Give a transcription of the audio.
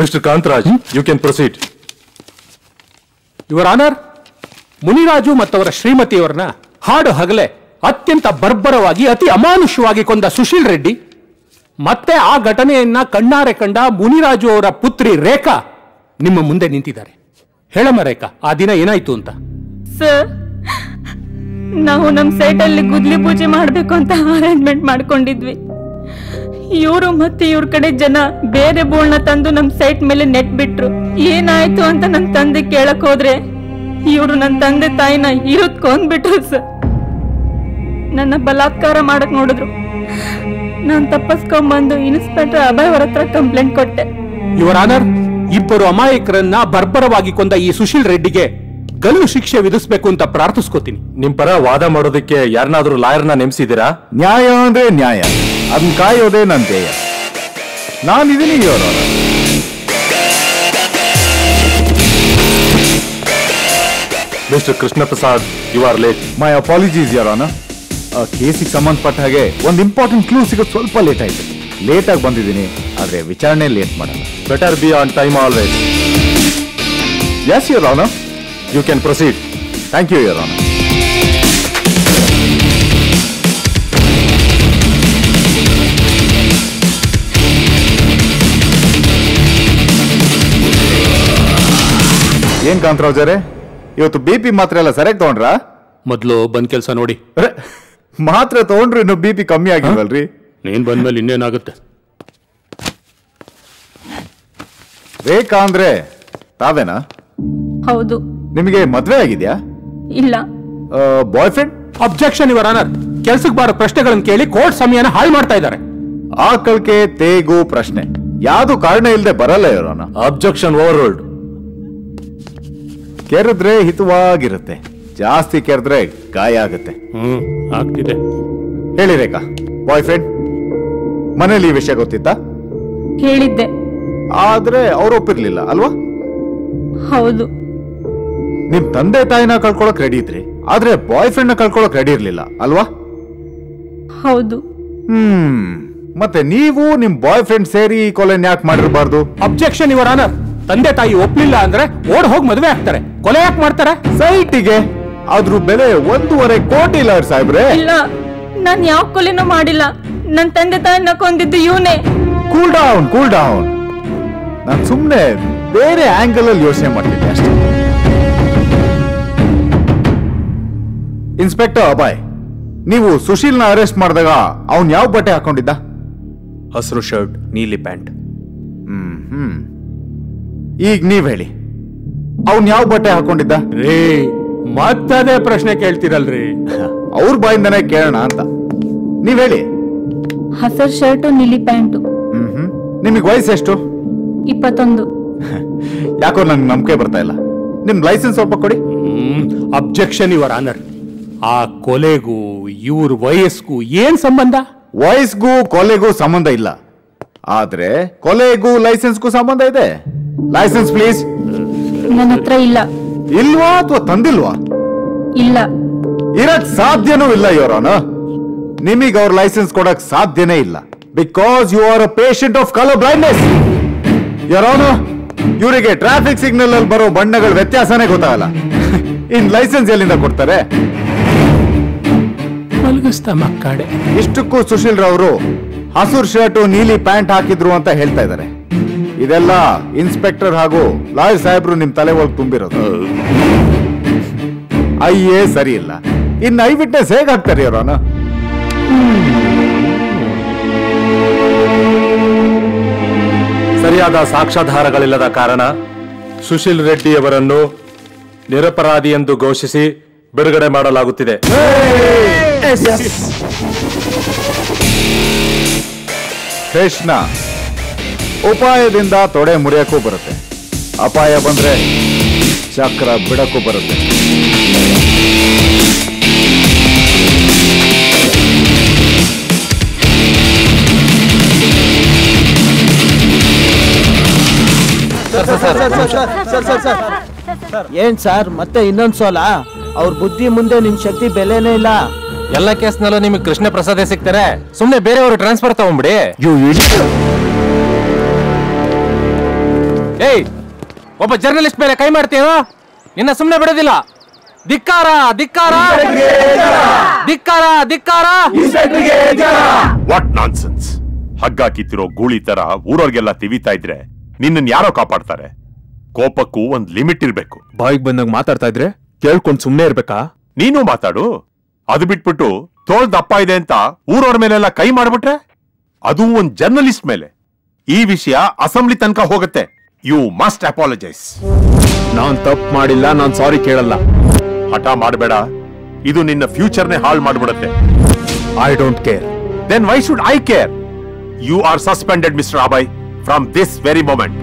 Mister Kantharaj, you can proceed. Your honour, Muniraju ಮತ್ತವರ ಶ್ರೀಮತಿಯವರನ್ನ ಹಾಡು ಹಗಲೇ ಅತ್ಯಂತ ಬರ್ಬರವಾಗಿ ಅತಿ ಅಮಾನುಷವಾಗಿ ಕೊಂದ ಸುಶೀಲ್ ರೆಡ್ಡಿ ಮತ್ತೆ ಆ ಘಟನೆಯನ್ನ ಕಣ್ಣಾರೆ ಕಂಡ ಮುನಿರಾಜು ಅವರ ಪುತ್ರಿ ರೇಖಾ ನಿಮ್ಮ ಮುಂದೆ ನಿಂತಿದ್ದಾರೆ. ಹೇಳಮ್ಮ ರೇಖಾ, ಆ ದಿನ ಏನಾಯ್ತು ಅಂತ. ಸರ್, ನಾವು ನಮ್ಮ ಸೈಟ್ ಅಲ್ಲಿ ಗುದ್ಲಿ ಪೂಜೆ ಮಾಡ್ಬೇಕು ಅಂತ ಅರೇಂಜ್ಮೆಂಟ್ ಮಾಡ್ಕೊಂಡಿದ್ವಿ. ಇವರು ಮತ್ತೆ ಇವ್ರ ಕಡೆ ಜನ ಬೇರೆ ಬೋಳ್ನ ತಂದು ನಮ್ ಸೈಟ್ ಮೇಲೆ ನೆಟ್ ಬಿಟ್ರು. ಏನಾಯ್ತು ಅಂತ ನನ್ ತಂದೆ ಕೇಳಕ್ ಹೋದ್ರೆ ಇವರು ನನ್ನ ತಂದೆ ತಾಯಿನ ಕೊಂದ್ಬಿಟ್ರು ಸರ್. ನನ್ನ ಬಲಾತ್ಕಾರ ಮಾಡಕ್ ನೋಡಿದ್ರು. ನಾನ್ ತಪ್ಪಿಸ್ಕೊಂಡ್ಬಂದು ಇನ್ಸ್ಪೆಕ್ಟರ್ ಅಭಯ್ ಅವರ ಹತ್ರ ಕಂಪ್ಲೇಂಟ್ ಕೊಟ್ಟೆ. ಯುವರ್ ಆನರ್, ಇಬ್ಬರು ಅಮಾಯಕರನ್ನ ಬರ್ಬರವಾಗಿ ಕೊಂದ ಈ ಸುಶೀಲ್ ರೆಡ್ಡಿಗೆ ಗಲ್ಲು ಶಿಕ್ಷೆ ವಿಧಿಸಬೇಕು ಅಂತ ಪ್ರಾರ್ಥಿಸ್ಕೋತೀನಿ. ನಿಮ್ ಪರ ವಾದ ಮಾಡೋದಕ್ಕೆ ಯಾರನ್ನಾದ್ರೂ ಲಾಯರ್ನ ನೇಮಿಸಿದ್ದೀರಾ? ನ್ಯಾಯ ಅಂದ್ರೆ ನ್ಯಾಯ, ಅದನ್ನ ಕಾಯೋದೇ ನನ್ನ ಧ್ಯೇಯ. ನಾನಿದ್ದೀನಿ your honour. Mister Krishna Prasad, you are late. My apologies your honour. ಕೇಸಿಗೆ ಸಂಬಂಧಪಟ್ಟ ಹಾಗೆ ಒಂದು ಇಂಪಾರ್ಟೆಂಟ್ ಕ್ಲೂ ಸಿಗೋದು ಸ್ವಲ್ಪ ಲೇಟ್ ಆಯ್ತು. ಲೇಟಾಗಿ ಬಂದಿದ್ದೀನಿ, ಆದ್ರೆ ವಿಚಾರಣೆ ಲೇಟ್ ಮಾಡಲ್ಲ. Better be on time always. Yes your honour, you can proceed. Thank you your honour. ಏನ್ ಕಾಂತರಾಜ್ ಅವರೇ, ಇವತ್ತು BP ಮಾತ್ರ ಎಲ್ಲ ಸರಿಯಾಗಿ ತಗೊಂಡ್ರಾ? ಮೊದ್ಲು ಬಂದ್ ಕೆಲ್ಸ ನೋಡಿ. ಮಾತ್ರ ತಗೊಂಡ್ರು ಇನ್ನು BP ಕಮ್ಮಿ ಆಗಿಲ್ವಲ್ರಿ? ನೀನ್ ಬಂದ್ಮೇಲೆ ಇನ್ನೇನಾಗುತ್ತೆ? ರೇಖಾ ಅಂದ್ರೆ ತಾವೇನಾ? ಹೌದು. ನಿಮಗೆ ಮದ್ವೆ ಆಗಿದ್ಯಾ? ಇಲ್ಲ. Boy friend? Objection your honour. ಕೆಲ್ಸಕ್ಕೆ ಬಾರೋ ಪ್ರಶ್ನೆಗಳನ್ನು ಕೇಳಿ ಕೋರ್ಟ್ ಸಮಯನ ಹಾಳು ಮಾಡ್ತಾ ಇದ್ದಾರೆ. ಆಕಳ್ಕೆ ತೇಗು ಪ್ರಶ್ನೆ ಯಾವುದು ಕಾರಣ ಇಲ್ಲದೆ ಬರಲ್ಲ ಯುವರ್ ಆನರ್. ಅಬ್ಜೆಕ್ಷನ್ ಓವರ್ರೂಲ್ಡ್. ಕೆರೆದ್ರೆ ಹಿತವಾಗಿರುತ್ತೆ, ಜಾಸ್ತಿ ಕೆರೆದ್ರೆ ಗಾಯ ಆಗುತ್ತೆ. ಆಗ್ತಿದೆ. ಹೇಳಿ ರೇಖಾ, ಬಾಯ್ ಫ್ರೆಂಡ್ ಮನೇಲಿ ಈ ವಿಷಯ ಗೊತ್ತಿತ್ತಾ? ಹೇಳಿದ್ದೆ. ಆದ್ರೆ ಅವ್ರು ಒಪ್ಪಿರ್ಲಿಲ್ಲ ಅಲ್ವಾ? ಹೌದು. ನಿಮ್ ತಂದೆ ತಾಯಿನ ಕಳ್ಕೊಳಕ್ ರೆಡಿ ಇದ್ರಿ, ಆದ್ರೆ ಬಾಯ್ ಫ್ರೆಂಡ್ ನ ಕಳ್ಕೊಳಕ್ ರೆಡಿ ಇರ್ಲಿಲ್ಲ ಅಲ್ವಾ? ಹೌದು. ಮತ್ತೆ ನೀವು ನಿಮ್ ಬಾಯ್ ಫ್ರೆಂಡ್ ಸೇರಿ ಈ ಕೊಲೆನ್ ಯಾಕೆ ಮಾಡಿರಬಾರ್ದು? Objection your honour. ತಂದೆ ತಾಯಿ ಒಪ್ಲಿಲ್ಲ ಅಂದ್ರೆ ಓಡ್ ಹೋಗಿ ಮದುವೆ ಆಗ್ತಾರೆ, ಕೊಲೆ ಯಾಕೆ ಮಾಡ್ತಾರೆ? ಸೈಟಿಗೆ ಅದ್ರ ಬೆಲೆ 1.5 ಕೋಟಿ ಇಲ್ಲ ಸಾಹೇಬ್ರೆ. ಇಲ್ಲ, ನಾನ್ ಯಾವ ಕೊಲೆನೂ ಮಾಡಿಲ್ಲ. ನನ್ ತಂದೆ ತಾಯಿನ ಕೊಂದಿದ್ದು ಇವನೇ. Cool down, cool down. ನಾನು ಸುಮ್ನೆ ಬೇರೆ ಆಂಗಲ್ ಅಲ್ಲಿ ಯೋಚನೆ ಮಾಡ್ತಿದ್ದೆ ಅಷ್ಟೇ. ಇನ್ಸ್ಪೆಕ್ಟರ್ ಅಭಯ್, ನೀವು ಸುಶೀಲ್ನ ಅರೆಸ್ಟ್ ಮಾಡಿದಾಗ ಅವನ್ ಯಾವ ಬಟ್ಟೆ ಹಾಕೊಂಡಿದ್ದ? ಹಸಿರು ಶರ್ಟ್, ನೀಲಿ ಪ್ಯಾಂಟ್. ಈಗ ನೀವ್ ಹೇಳಿ, ಅವನ್ ಯಾವ ಬಟ್ಟೆ ಹಾಕೊಂಡಿದ್ದ? ರೇ, ಮತ್ತದೇ ಪ್ರಶ್ನೆ ಕೇಳ್ತಿರಲ್ರಿ. ಅವ್ರ ಬಾಯಿಂದನೇ ಕೇಳೋಣ ಅಂತ. ನೀವ್ ಹೇಳಿ. ಹಸರ್ ಶರ್ಟು, ನೀಲಿ ಪ್ಯಾಂಟು. ನಿಮಗ್ ವಯಸ್ಸು ಎಷ್ಟು? 21. ಯಾಕೋ ನಂಗೆ ನಂಬಿಕೆ ಬರ್ತಾ ಇಲ್ಲ. ನಿಮ್ ಲೈಸೆನ್ಸ್ ಸ್ವಲ್ಪ ಕೊಡಿ. Objection your honour. ಆ ಕೊಲೆಗೂ ಇವ್ರ ವಯಸ್ಗೂ ಏನ್ ಸಂಬಂಧ? ವಯಸ್ಗೂ ಕೊಲೆಗೂ ಸಂಬಂಧ ಇಲ್ಲ, ಆದ್ರೆ ಕೊಲೆಗೂ ಲೈಸೆನ್ಸ್ಗೂ ಸಂಬಂಧ ಇದೆ. Licence please. ನನ್ನ ಹತ್ರ ಇಲ್ಲ. ಇಲ್ವಾ ಅಥವಾ ತಂದಿಲ್ವಾ? ಇಲ್ಲ. ಇರಕ್ ಸಾಧ್ಯನೂ ಇಲ್ಲ ಯುವರ್ ಆನರ್. ನಿಮಗೆ ಅವ್ರ ಲೈಸೆನ್ಸ್ ಕೊಡಕ್ ಸಾಧ್ಯನೇ ಇಲ್ಲ. Because you are a patient of colour blindness. Your honour, ಇವರಿಗೆ ಟ್ರಾಫಿಕ್ ಸಿಗ್ನಲ್ ಅಲ್ಲಿ ಬರೋ ಬಣ್ಣಗಳ ವ್ಯತ್ಯಾಸನೇ ಗೊತ್ತಾಗಲ್ಲ. ಇನ್ ಲೈಸೆನ್ಸ್ ಎಲ್ಲಿಂದ ಕೊಡ್ತಾರೆ? ಮಕ್ಕಡೆ. ಇಷ್ಟಕ್ಕೂ ಸುಶೀಲ್ ರವರು ಹಸಿರು ಶರ್ಟು ನೀಲಿ ಪ್ಯಾಂಟ್ ಹಾಕಿದ್ರು ಅಂತ ಹೇಳ್ತಾ ಇದ್ದಾರೆ. ಇದೆಲ್ಲ ಇನ್ಸ್ಪೆಕ್ಟರ್ ಹಾಗೂ ಲಾಯರ್ ಸಾಹೇಬ್ರು ನಿಮ್ ತಲೆ ಒಳಗೆ ತುಂಬಿರೋದು. ಅಯ್ಯೇ ಸರಿ ಇಲ್ಲ, ಇನ್ನು ಐ ವಿಟ್ನೆಸ್ ಹೇಗೆ ಹಾಕ್ತಾರೆ ಅವರನ್ನ? ಸರಿಯಾದ ಸಾಕ್ಷ್ಯಾಧಾರಗಳಿಲ್ಲದ ಕಾರಣ ಸುಶೀಲ್ ರೆಡ್ಡಿ ಅವರನ್ನು ನಿರಪರಾಧಿ ಎಂದು ಘೋಷಿಸಿ ಬಿಡುಗಡೆ ಮಾಡಲಾಗುತ್ತಿದೆ. ಕೃಷ್ಣ, ಉಪಾಯದಿಂದ ತೊಡೆ ಮುರಿಯಕ್ಕೂ ಬರುತ್ತೆ, ಅಪಾಯ ಬಂದ್ರೆ ಚಕ್ರ ಬಿಡಕ್ಕೂ ಬರುತ್ತೆ. ಏನ್ ಸರ್ ಮತ್ತೆ ಇನ್ನೊಂದ್ ಸೋಲ? ಅವ್ರ ಬುದ್ಧಿ ಮುಂದೆ ನಿಮ್ ಶಕ್ತಿ ಬೆಲೆನೇ ಇಲ್ಲ. ಎಲ್ಲ ಕೇಸ್ನಲ್ಲೂ ನಿಮಗೆ ಕೃಷ್ಣ ಪ್ರಸಾದೇ ಸಿಗ್ತಾರೆ, ಸುಮ್ನೆ ಬೇರೆಯವರು ಟ್ರಾನ್ಸ್ಫರ್ ತಗೊಂಡ್ಬಿಡಿ. ಏಯ್, ಒಬ್ಬ ಜರ್ನಲಿಸ್ಟ್ ಮೇಲೆ ಕೈ ಮಾಡ್ತೀಯೋ ನಿನ್ನ ಸುಮ್ಮನೆ ಬಿಡೋದಿಲ್ಲ. ಧಿಕ್ಕಾರ ಧಿಕ್ಕಾರ ಧಿಕ್ಕಾರ ಧಿಕ್ಕಾರ. What nonsense! ಹಗ್ಗ ಕಿತ್ತಿರೋ ಗೂಳಿ ತರ ಊರವ್ರಿಗೆಲ್ಲ ತಿವಿತಾ ಇದ್ರೆ ನಿನ್ನ ಯಾರೋ ಕಾಪಾಡ್ತಾರೆ? ಕೋಪಕ್ಕೂ ಒಂದ್ ಲಿಮಿಟ್ ಇರ್ಬೇಕು. ಬಾಯಿಗೆ ಬಂದಾಗ ಮಾತಾಡ್ತಾ ಇದ್ರೆ ಕೇಳ್ಕೊಂಡ್ ಸುಮ್ನೆ ಇರ್ಬೇಕಾ? ನೀನು ಮಾತಾಡು. ಅದು ಬಿಟ್ಬಿಟ್ಟು ತೋಳ್ ದಪ್ಪ ಇದೆ ಅಂತ ಊರವ್ರ ಮೇಲೆಲ್ಲ ಕೈ ಮಾಡ್ಬಿಟ್ರೆ, ಅದು ಒಂದ್ ಜರ್ನಲಿಸ್ಟ್ ಮೇಲೆ, ಈ ವಿಷಯ ಅಸೆಂಬ್ಲಿ ತನಕ ಹೋಗುತ್ತೆ. You must apologise. ನಾನ್ ತಪ್ಪು ಮಾಡಿಲ್ಲ, ನಾನ್ ಸಾರಿ ಕೇಳಲ್ಲ. ಹಠ ಮಾಡಬೇಡ, ಇದು ನಿನ್ನ ಫ್ಯೂಚರ್ನೇ ಹಾಳು ಮಾಡ್ಬಿಡುತ್ತೆ. I don't care. Then why should I care? You are suspended, Mr. Abhay, from this very moment.